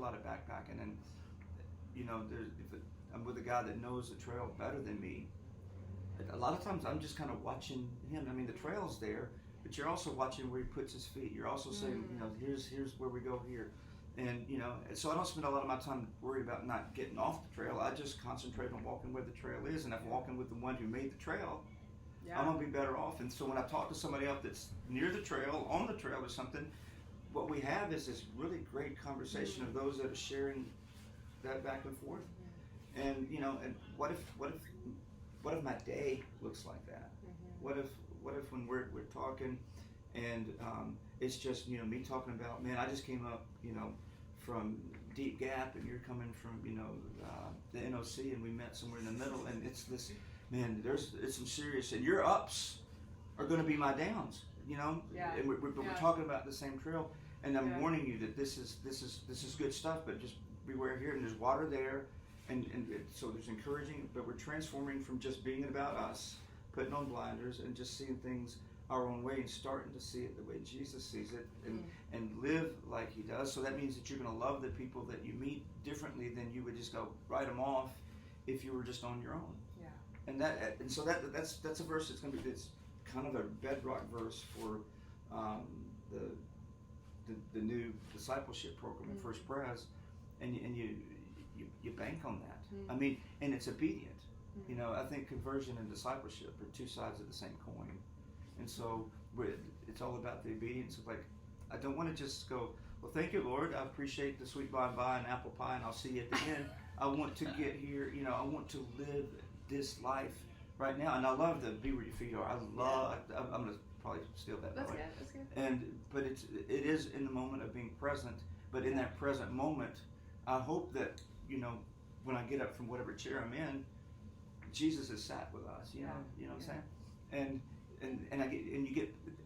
lot of backpacking, and I'm with a guy that knows the trail better than me. A lot of times I'm just kind of watching him. I mean, the trail's there, but you're also watching where he puts his feet. You're also saying, here's where we go here. And, so I don't spend a lot of my time worried about not getting off the trail. I just concentrate on walking where the trail is. And if I'm walking with the one who made the trail, I'm going to be better off. And so when I talk to somebody else that's near the trail, on the trail or something, what we have is this really great conversation of those that are sharing that back and forth. And, and what if my day looks like that? What if when we're talking and it's just, me talking about, man, I just came up, from Deep Gap, and you're coming from, the NOC, and we met somewhere in the middle, and it's this, man, it's some serious, and your ups are going to be my downs, and we're talking about the same trail, and I'm warning you that this is good stuff, but just beware here, and there's water there, and so there's encouraging, but we're transforming from just being about us, putting on blinders, and just seeing things our own way and starting to see it the way Jesus sees it, and live like he does. So that means that you're going to love the people that you meet differently than you would just go write them off if you were just on your own. Yeah. And so that's a verse that's going to be, it's kind of a bedrock verse for the new discipleship program in First Pres, and you bank on that. I mean, and it's obedient. I think conversion and discipleship are two sides of the same coin. And so it's all about the obedience of, like, I don't want to just go, well, thank you, Lord. I appreciate the sweet bye-bye and apple pie, and I'll see you at the end. I want to get here. I want to live this life right now. And I love the be where your feet are. I'm going to probably steal that. That's good. But it is in the moment of being present. But in that present moment, I hope that, when I get up from whatever chair I'm in, Jesus is sat with us. You know what I'm saying?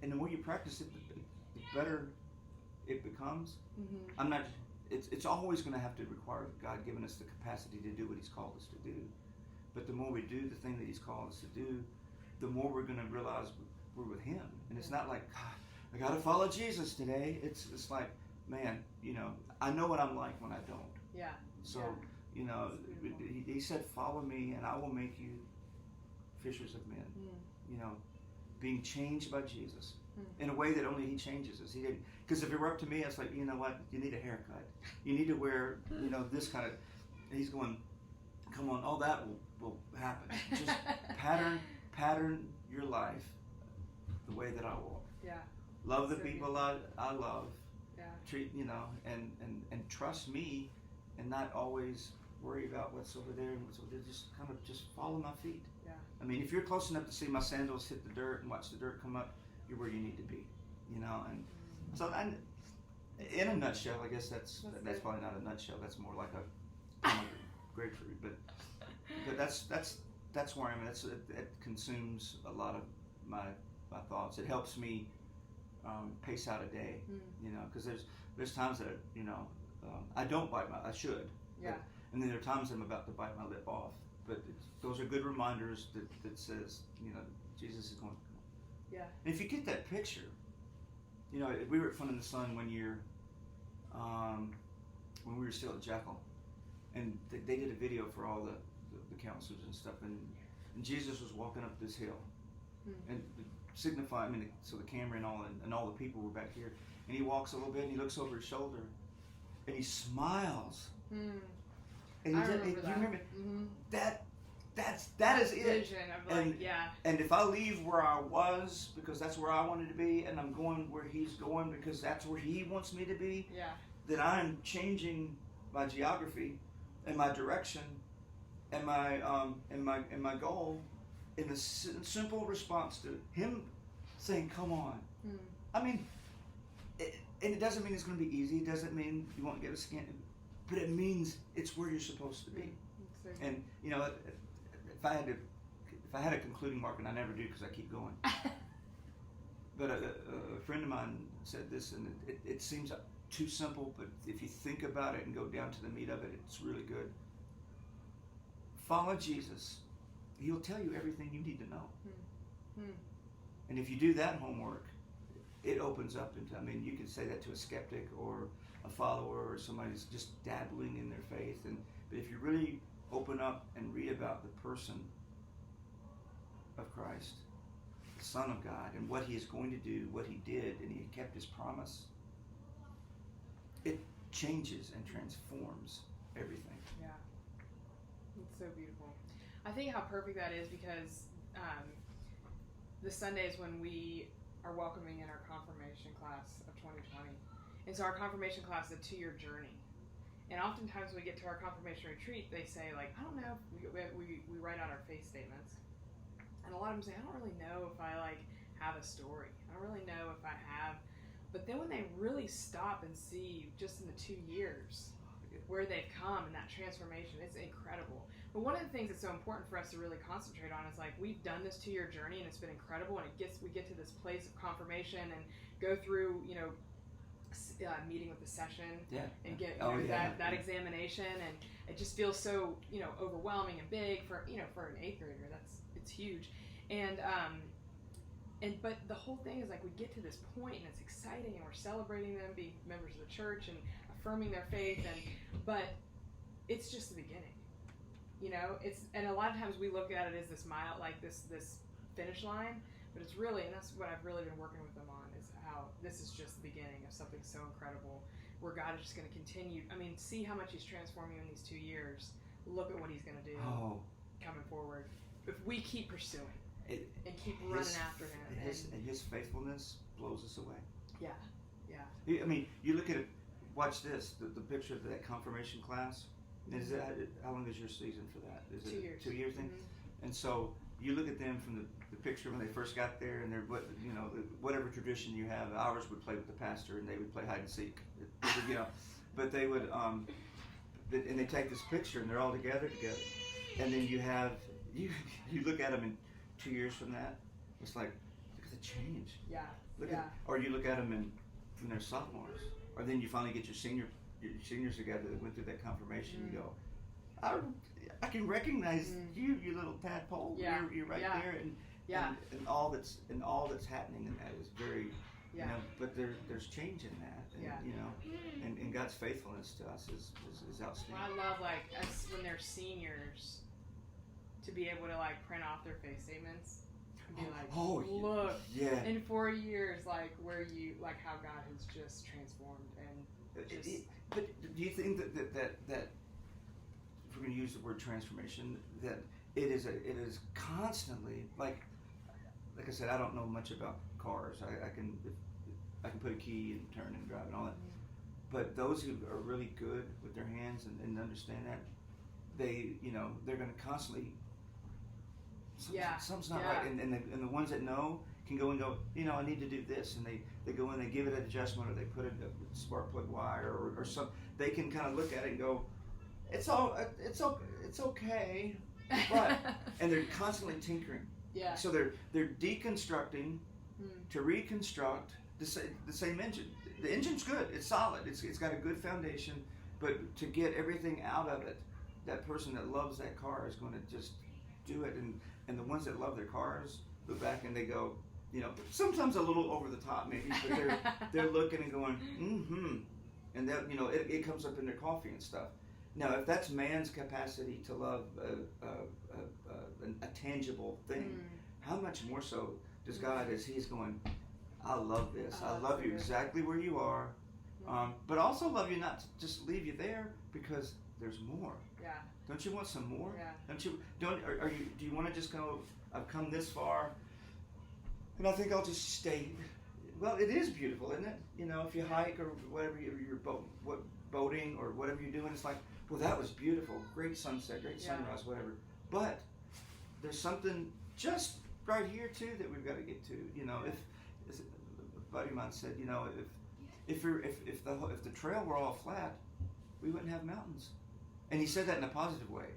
And the more you practice it, the better it becomes. It's always going to have to require God giving us the capacity to do what he's called us to do. But the more we do the thing that he's called us to do, the more we're going to realize we're with him. And it's not like, God, I got to follow Jesus today. It's like, man, I know what I'm like when I don't. Yeah. So, he said, follow me and I will make you fishers of men. Being changed by Jesus in a way that only he changes us. He didn't, because if it were up to me, it's like, you know what, you need a haircut. You need to wear, this kind of, he's going, come on, all that will happen. Just pattern your life the way that I walk. Yeah. Love the people I love. Yeah. Treat, and trust me, and not always worry about what's over there and what's over there. Just follow my feet. Yeah. I mean, if you're close enough to see my sandals hit the dirt and watch the dirt come up, you're where you need to be, and so in a nutshell, I guess that's probably not a nutshell. That's more like a grapefruit, but that's where I'm at. It consumes a lot of my thoughts. It helps me pace out a day, because there's times that I don't bite I should, and then there are times I'm about to bite my lip off. But those are good reminders that says, Jesus is going to come. Yeah. And if you get that picture, we were at Fun in the Sun one year when we were still at Jackal, and they did a video for all the counselors and stuff, and Jesus was walking up this hill, and signifying, so the camera and all the people were back here, and he walks a little bit and he looks over his shoulder, and he smiles. And I remember that. You remember that is it. Vision of And if I leave where I was because that's where I wanted to be, and I'm going where he's going because that's where he wants me to be, then I'm changing my geography and my direction and my goal in a simple response to him saying, "Come on." I mean, and it doesn't mean it's going to be easy. It doesn't mean you won't get a skin. But it means it's where you're supposed to be. And if I had a concluding mark, and I never do because I keep going. But a friend of mine said this, and it seems too simple, but if you think about it and go down to the meat of it, it's really good. Follow Jesus. He'll tell you everything you need to know. And if you do that homework, it opens up into, you could say that to a skeptic or a follower or somebody that's just dabbling in their faith. But if you really open up and read about the person of Christ, the Son of God, and what he is going to do, what he did, and he kept his promise, it changes and transforms everything. Yeah. It's so beautiful. I think how perfect that is because the Sundays when we are welcoming in our confirmation class of 2020. And so our confirmation class is a 2-year journey. And oftentimes when we get to our confirmation retreat, they say, like, I don't know, we write out our faith statements. And a lot of them say, I don't really know if I, like, have a story. I don't really know if I have. But then when they really stop and see just in the 2 years where they've come and that transformation, it's incredible. But one of the things that's so important for us to really concentrate on is, like, we've done this 2-year journey and it's been incredible, and we get to this place of confirmation and go through, meeting with the session and get that examination, and it just feels so overwhelming and big for an 8th grader. It's huge, but the whole thing is, like, we get to this point and it's exciting and we're celebrating them being members of the church and affirming their faith, but it's just the beginning. And a lot of times we look at it as this mile, like this finish line, but it's really, and that's what I've really been working with them on, is how this is just the beginning of something so incredible where God is just going to continue. I mean, see how much he's transformed you in these 2 years. Look at what he's going to do coming forward if we keep pursuing and keep running after him. And his faithfulness blows us away. Yeah. I mean, you look at it, watch this, the picture of that confirmation class. Is that, how long is your season for that? Is 2 years. 2 year thing? Mm-hmm. And so you look at them from the picture when they first got there, and they're whatever tradition you have. Ours would play with the pastor, and they would play hide and seek. But they would and they take this picture, and they're all together, and then you look at them in 2 years from that. It's like, look at the change. Yeah. Or you look at them when they're sophomores, or then you finally get your seniors together that went through that confirmation. You go, I can recognize you little tadpole. Yeah. You're right there, and all that's happening in that is very, but there's change in that, and and God's faithfulness to us is outstanding. Well, I love, like, us when they're seniors to be able to, like, print off their faith statements and be like, look, in 4 years, like, where you, like, how God has just transformed and just. But do you think that if we're going to use the word transformation, that it is constantly, like I said, I don't know much about cars. I can put a key and turn and drive and all that. But those who are really good with their hands and understand that, they're going to constantly. Something's not right, and the ones that know can go and go, I need to do this, and they go in, they give it an adjustment, or they put a spark plug wire or something. They can kind of look at it and go, it's okay, but and they're constantly tinkering. Yeah. So they're deconstructing to reconstruct the same engine. The engine's good, it's solid, it's got a good foundation, but to get everything out of it, that person that loves that car is going to just do it, and the ones that love their cars look back and they go, sometimes a little over the top maybe, but they're looking and going, and that it comes up in their coffee and stuff. Now, if that's man's capacity to love a tangible thing, how much more so does God, as he's going, I love this. I love you exactly where you are, but also love you not to just leave you there, because there's more. Yeah. Don't you want some more? Yeah. Do you want to just go, I've come this far, and I think I'll just stay. Well, it is beautiful, isn't it? If you hike or whatever, you're boating or whatever you're doing, it's like, well, that was beautiful, great sunset, great sunrise, whatever. But there's something just right here too that we've got to get to. If a buddy of mine said, if the trail were all flat, we wouldn't have mountains. And he said that in a positive way.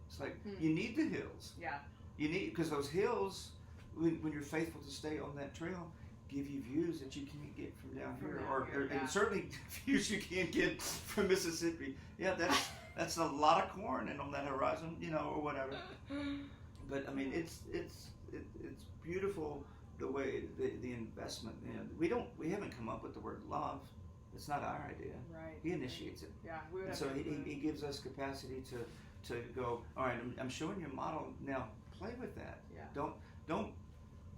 It's like, you need the hills. Yeah. You need, because those hills, when you're faithful to stay on that trail, give you views that you can't get from down here, and certainly views you can't get from Mississippi. Yeah, that's a lot of corn and on that horizon, or whatever. But I mean, it's beautiful the way the investment. We haven't come up with the word love. It's not our idea. Right. He initiates it. Yeah, we would And have so to he gives us capacity to go, all right, I'm showing you a model, now play with that. Yeah. Don't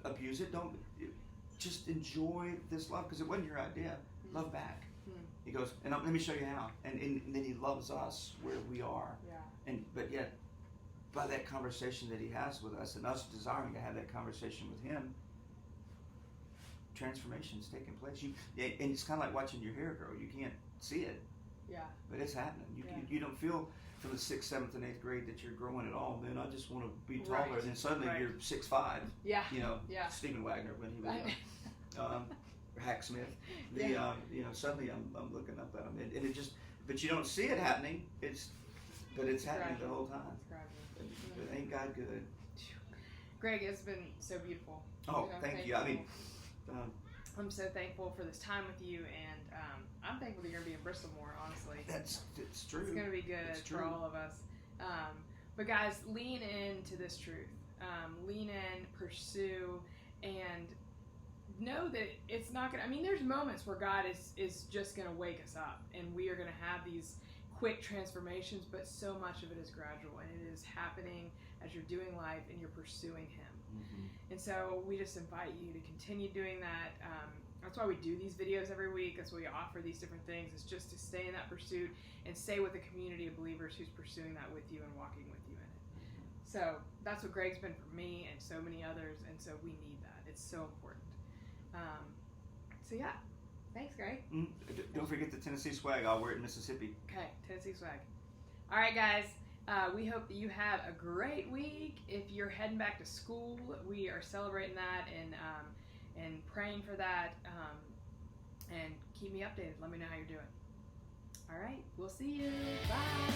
abuse it. Don't, just enjoy this love, because it wasn't your idea. Love back. He goes, and let me show you how. And then he loves us where we are. Yeah. But yet, by that conversation that he has with us, and us desiring to have that conversation with him, transformation's taking place. And it's kind of like watching your hair grow. You can't see it. Yeah. But it's happening. You don't feel from the 6th, 7th, and 8th grade that you're growing at all. Man, I just want to be taller. Right. And then suddenly Right. you're 6'5". Yeah. You know, Yeah. Stephen Wagner when he was young. Hacksmith. Yeah. Suddenly I'm looking up at him, and it just, but you don't see it happening. But it's happening the whole time. It's gradual. But ain't God good? Gregg, it's been so beautiful. Oh, thank you. I mean, I'm so thankful for this time with you, and I'm thankful that you're gonna be in Bristol more. Honestly, it's true. It's gonna be good It's for true. all of us. But guys, lean into this truth. Lean in, pursue, and know that it's not gonna. I mean, there's moments where God is just gonna wake us up, and we are gonna have these quick transformations. But so much of it is gradual, and it is happening as you're doing life and you're pursuing Him. Mm-hmm. And so we just invite you to continue doing that. That's why we do these videos every week. That's why we offer these different things. It's just to stay in that pursuit and stay with a community of believers who's pursuing that with you and walking with you in it. So that's what Gregg's been for me and so many others. And so we need that. It's so important. So yeah, thanks, Gregg. Don't forget the Tennessee swag. I'll wear it in Mississippi. Okay, Tennessee swag. All right, guys. We hope that you have a great week. If you're heading back to school, we are celebrating that and praying for that. And keep me updated. Let me know how you're doing. All right, we'll see you. Bye.